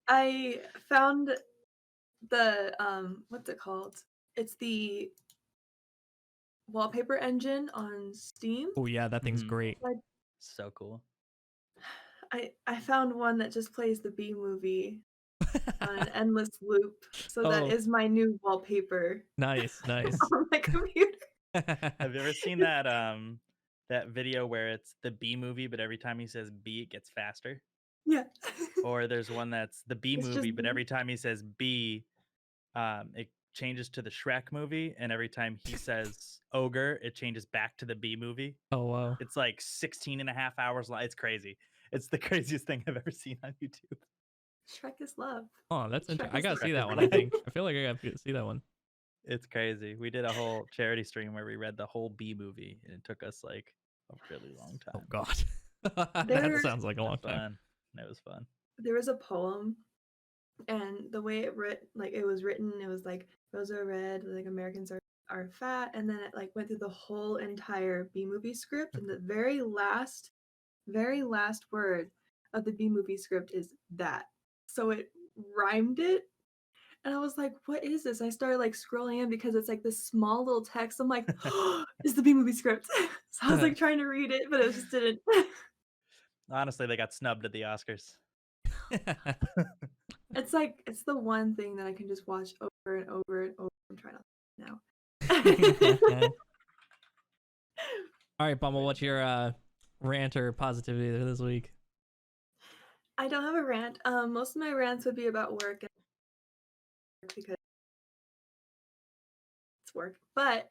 I found the what's it called? It's the wallpaper engine on Steam. Oh yeah, that thing's Mhm. great. So cool. I found one that just plays the B movie on an endless loop. So that Oh. is my new wallpaper Nice. on my computer. Have you ever seen that video where it's the B movie, but every time he says B, it gets faster? Yeah. Or there's one that's the B It's just movie, but B. every time he says B, it changes to the Shrek movie, and every time he says ogre, it changes back to the B movie. Oh wow. It's like 16 and a half hours long. It's crazy. It's the craziest thing I've ever seen on YouTube. Shrek is love. Oh, that's Shrek interesting. I is gotta love. see Shrek that is one. I love. think I feel like I gotta see that one. It's crazy. We did a whole charity stream where we read the whole B movie, and it took us like a really long Oh time. god. That There- sounds like a long It was time. fun. It was fun. There was a poem, and the way it was written, it was like roses are red, like Americans are fat, and then it like went through the whole entire B movie script, and the very last word of the B movie script is that. So it rhymed it, and I was like, "What is this?" I started like scrolling in because it's like this small little text. I'm like, "Oh, it's the B movie script." So I was like trying to read it, but it just didn't. Honestly, they got snubbed at the Oscars. It's like it's the one thing that I can just watch over and over and over. I'm trying not now. All right, Bumble, what's your rant or positivity this week? I don't have a rant. Most of my rants would be about work because it's work. But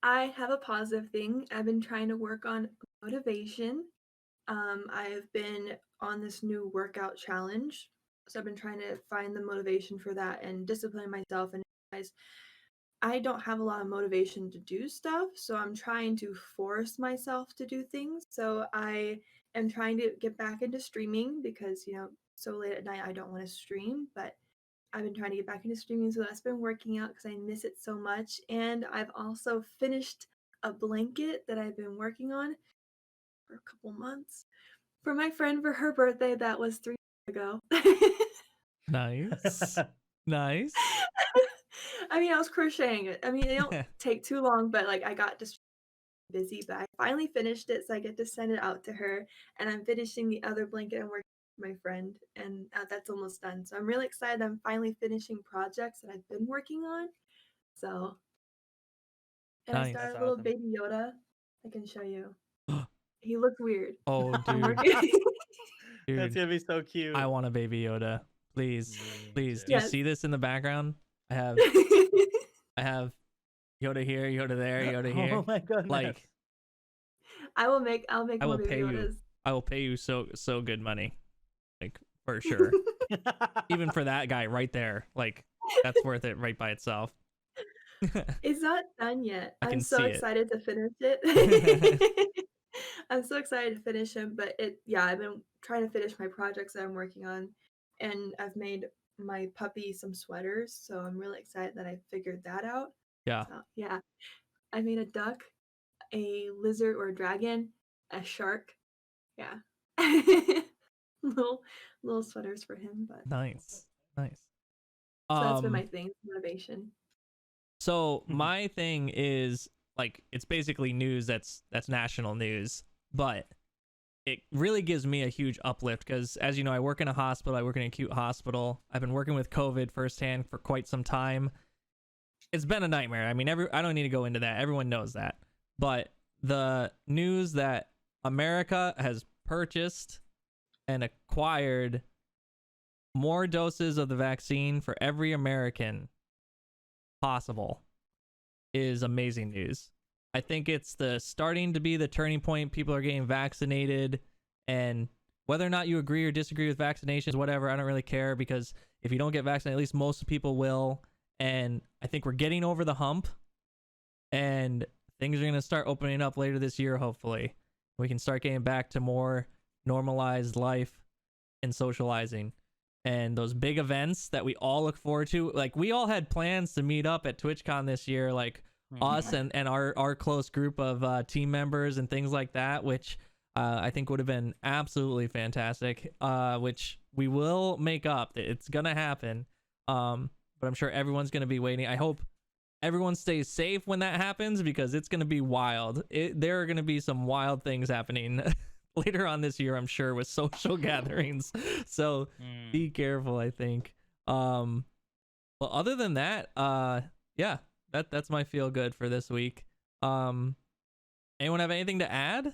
I have a positive thing. I've been trying to work on motivation. I've been on this new workout challenge. So I've been trying to find the motivation for that and discipline myself and realize I don't have a lot of motivation to do stuff. So I'm trying to force myself to do things. So I am trying to get back into streaming because, so late at night I don't want to stream, but I've been trying to get back into streaming, so that's been working out because I miss it so much. And I've also finished a blanket that I've been working on for a couple months for my friend for her birthday. That was 3 years ago. Nice. Nice. I mean, I was crocheting it. I mean, it don't take too long, but like I got just busy. But I finally finished it, so I get to send it out to her. And I'm finishing the other blanket I'm working with my friend, and that's almost done. So I'm really excited. I'm finally finishing projects that I've been working on. So, and Nice. I started That's a little awesome. baby Yoda. I can show you. He looks weird. Oh, I'm dude. working. That's Dude, gonna be so cute. I want a baby Yoda. Please, Me please. too. Do you Yes. see this in the background? I have Yoda here, Yoda there, Yoda here. Oh my goodness. Like, I'll make I more will baby pay you. Yodas. I will pay you so good money. Like, for sure. Even for that guy right there. Like, that's worth it right by itself. It's not done yet. I I'm can so see it. excited to finish it. I'm so excited to finish him, but I've been trying to finish my projects that I'm working on, and I've made my puppy some sweaters, so I'm really excited that I figured that out. Yeah. So, yeah. I made a duck, a lizard or a dragon, a shark. Yeah. little sweaters for him, but Nice. Nice. so that's been my thing, motivation. So my thing is like it's basically news that's national news, but it really gives me a huge uplift because as you know, I work in a hospital, I work in an acute hospital. I've been working with COVID firsthand for quite some time. It's been a nightmare. I mean, I don't need to go into that. Everyone knows that. But the news that America has purchased and acquired more doses of the vaccine for every American possible is amazing news. I think it's starting to be the turning point. People are getting vaccinated, and whether or not you agree or disagree with vaccinations, whatever, I don't really care because if you don't get vaccinated, at least most people will. And I think we're getting over the hump, and things are going to start opening up later this year, hopefully. We can start getting back to more normalized life and socializing. and those big events that we all look forward to. Like, we all had plans to meet up at TwitchCon this year, like us and our close group of team members and things like that, which I think would have been absolutely fantastic, which we will make up. It's gonna happen, but I'm sure everyone's gonna be waiting. I hope everyone stays safe when that happens, because it's gonna be wild. There are gonna be some wild things happening later on this year, I'm sure, with social gatherings. So be careful, I think. Well, other than that, yeah, that's my feel good for this week. Anyone have anything to add?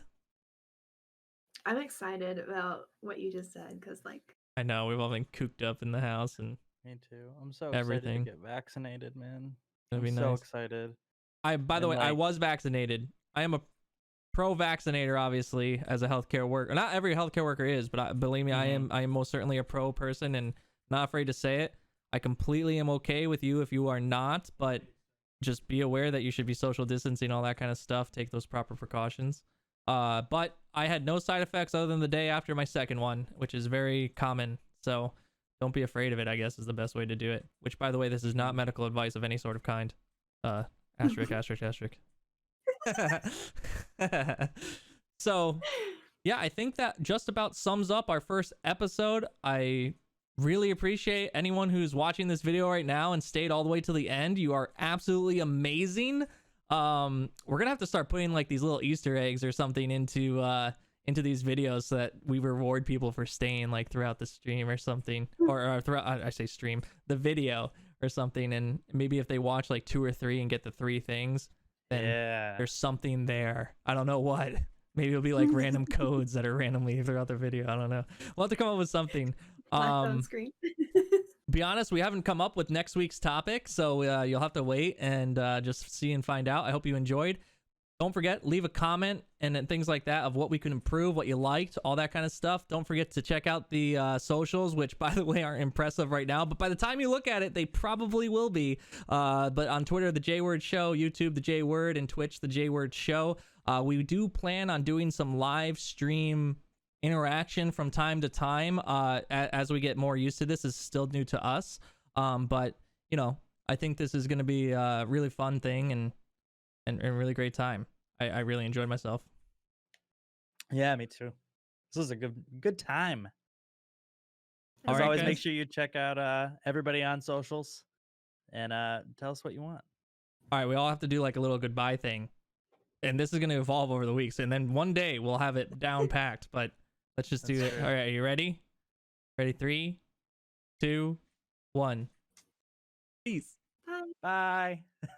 I'm excited about what you just said, because like, I know we've all been cooped up in the house, and Me too. I'm so Everything. excited to get vaccinated, man. that'd be I'm so nice. excited. By the And, way, I like- was vaccinated. I am a pro-vaccinator, obviously, as a healthcare worker. Not every healthcare worker is, but believe me, I am most certainly a pro person, and not afraid to say it. I completely am okay with you if you are not, but just be aware that you should be social distancing, all that kind of stuff. Take those proper precautions. But I had no side effects other than the day after my second one, which is very common. So don't be afraid of it, I guess, is the best way to do it. Which, by the way, this is not medical advice of any sort of kind. Asterisk, asterisk, asterisk. So, yeah, I think that just about sums up our first episode. I really appreciate anyone who's watching this video right now and stayed all the way to the end. You are absolutely amazing. We're gonna have to start putting like these little Easter eggs or something into these videos so that we reward people for staying like throughout the stream or something, or throughout, I say stream, the video or something. And maybe if they watch like 2 or 3 and get the 3 things, then there's something there. I don't know what. Maybe it'll be like random codes that are randomly throughout the video. I don't know. We'll have to come up with something. on screen. Be honest, we haven't come up with next week's topic, so you'll have to wait and just see and find out. I hope you enjoyed. Don't forget, leave a comment and things like that of what we could improve, what you liked, all that kind of stuff. Don't forget to check out the socials, which, by the way, aren't impressive right now, but by the time you look at it, they probably will be. But on Twitter, the J Word Show, YouTube, the J Word, and Twitch, the J Word Show. We do plan on doing some live stream interaction from time to time as we get more used to this. Is still new to us, but you know, I think this is going to be a really fun thing and a really great time. I really enjoyed myself. Yeah, me too. This was a good time. All As right, always, guys. make sure you check out everybody on socials and tell us what you want. All right, we all have to do like a little goodbye thing, and this is going to evolve over the weeks, and then one day we'll have it down packed. But let's just do That's it. true. All right, are you ready? Ready? 3, 2, 1. Peace. Bye. Bye.